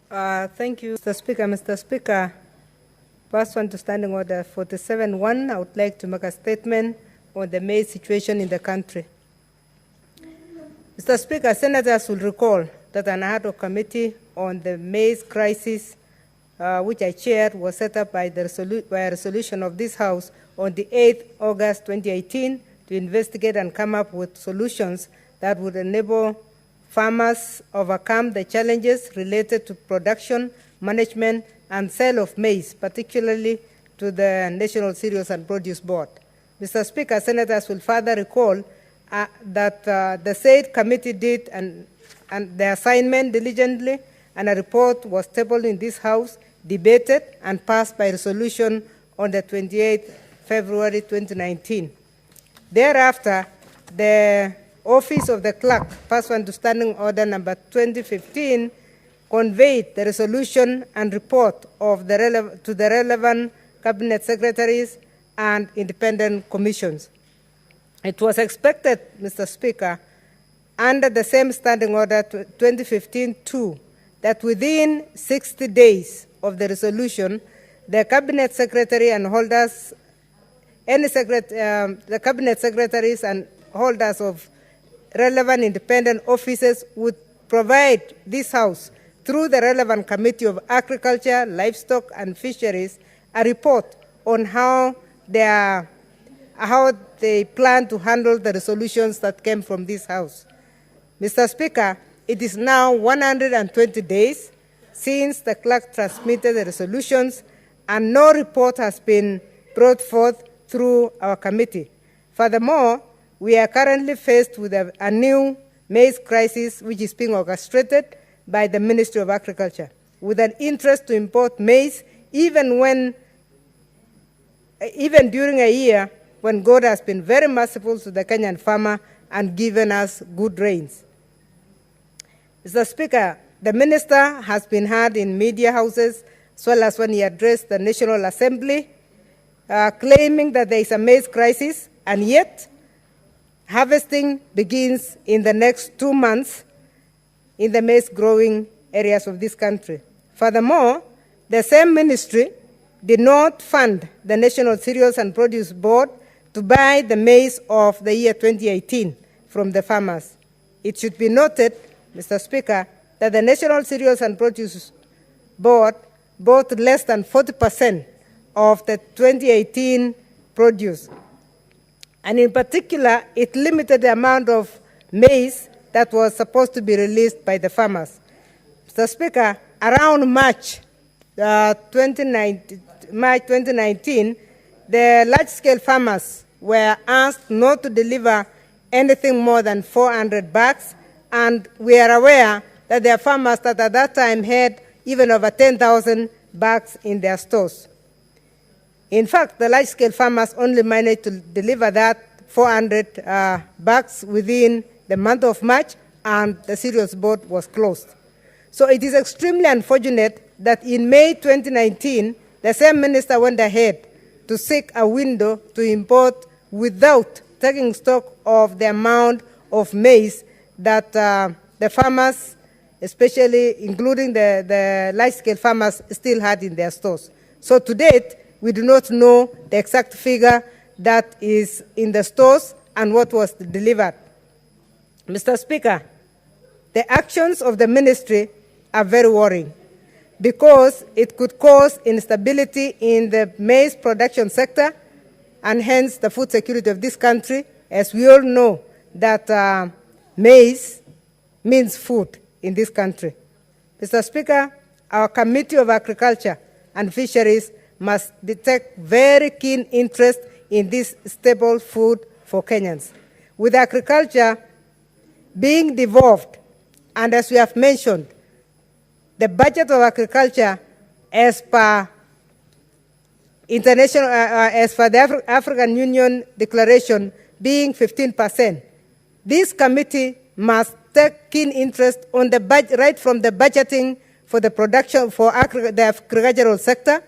Thank you, Mr. Speaker. Mr. Speaker, pursuant to Standing Order 47.1, I would like to make a statement on the maize situation in the country. Mr. Speaker, senators will recall that an ad hoc committee on the maize crisis, which I chaired, was set up by a resolution of this House on the 8th August 2018 to investigate and come up with solutions that would enable farmers overcome the challenges related to production, management, and sale of maize, particularly to the National Cereals and Produce Board. Mr. Speaker, senators will further recall that the said committee did and the assignment diligently, and a report was tabled in this House, debated, and passed by resolution on the 28th February 2019. Thereafter, the Office of the Clerk, pursuant to Standing Order number 2015, conveyed the resolution and report of to the relevant cabinet secretaries and independent commissions. It was expected, Mr. Speaker, under the same Standing Order 2015-2, that within 60 days of the resolution, the cabinet secretary and holders, the cabinet secretaries and holders of relevant independent offices would provide this House, through the relevant Committee of Agriculture, Livestock and Fisheries, a report on how they plan to handle the resolutions that came from this House. Mr. Speaker, it is now 120 days since the clerk transmitted the resolutions, and no report has been brought forth through our committee. Furthermore, we are currently faced with a new maize crisis, which is being orchestrated by the Ministry of Agriculture, with an interest to import maize even during a year when God has been very merciful to the Kenyan farmer and given us good rains. Mr. Speaker, the minister has been heard in media houses, as well as when he addressed the National Assembly, claiming that there is a maize crisis, and yet harvesting begins in the next 2 months in the maize growing areas of this country. Furthermore, the same ministry did not fund the National Cereals and Produce Board to buy the maize of the year 2018 from the farmers. It should be noted, Mr. Speaker, that the National Cereals and Produce Board bought less than 40% of the 2018 produce. And in particular, it limited the amount of maize that was supposed to be released by the farmers. Mr. Speaker, around March 2019, the large-scale farmers were asked not to deliver anything more than 400 bags, and we are aware that there are farmers that at that time had even over 10,000 bags in their stores. In fact, the large-scale farmers only managed to deliver that 400 bags within the month of March, and the cereals board was closed. So it is extremely unfortunate that in May 2019, the same minister went ahead to seek a window to import without taking stock of the amount of maize that the farmers, especially including the large-scale farmers, still had in their stores. So to date, we do not know the exact figure that is in the stores and what was delivered. Mr. Speaker, the actions of the ministry are very worrying because it could cause instability in the maize production sector and hence the food security of this country, as we all know that maize means food in this country. Mr. Speaker, our Committee of Agriculture and Fisheries must detect very keen interest in this staple food for Kenyans. With agriculture being devolved, and as we have mentioned, the budget of agriculture as per international, as per the African Union Declaration being 15%, this committee must take keen interest on the budget, right from the budgeting for the production for the agricultural sector,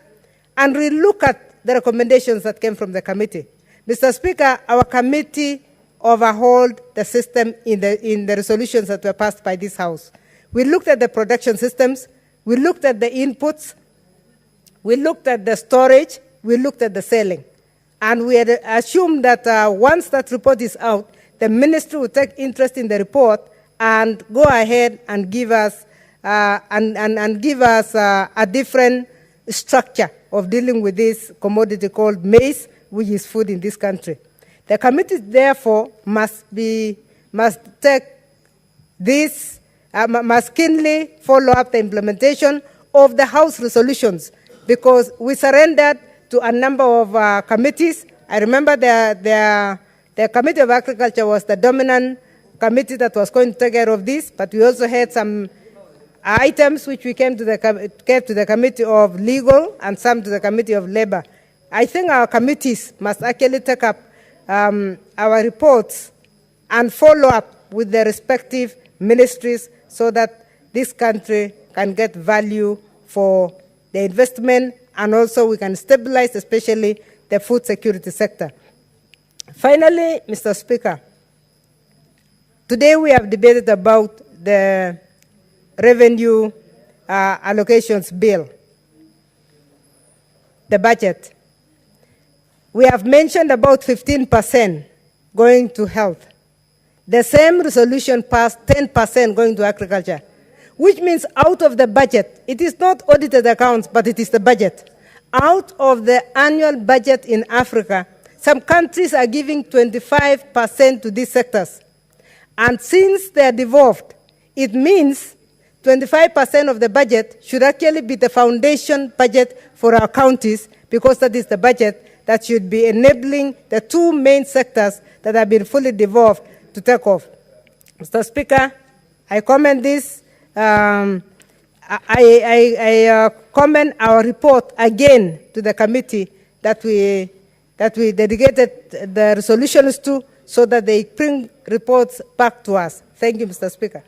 and relook at the recommendations that came from the committee. Mr. Speaker, our committee overhauled the system in the resolutions that were passed by this House. We looked at the production systems, we looked at the inputs, we looked at the storage, we looked at the selling. And we had assumed that once that report is out, the ministry would take interest in the report and go ahead and give us a different structure of dealing with this commodity called maize, which is food in this country. The committee, therefore, must take this, must keenly follow up the implementation of the House resolutions, because we surrendered to a number of committees. I remember the Committee of Agriculture was the dominant committee that was going to take care of this, but we also had some items which we came to the Committee of Legal and some to the Committee of Labor. I think our committees must actually take up our reports and follow up with the respective ministries so that this country can get value for the investment, and also we can stabilize especially the food security sector. Finally, Mr. Speaker, today we have debated about the revenue allocations bill, the budget. We have mentioned about 15% going to health. The same resolution passed 10% going to agriculture, which means out of the budget, it is not audited accounts, but it is the budget. Out of the annual budget in Africa, some countries are giving 25% to these sectors. And since they are devolved, it means 25% of the budget should actually be the foundation budget for our counties, because that is the budget that should be enabling the two main sectors that have been fully devolved to take off. Mr. Speaker, I comment this. I comment our report again to the committee that we dedicated the resolutions to, so that they bring reports back to us. Thank you, Mr. Speaker.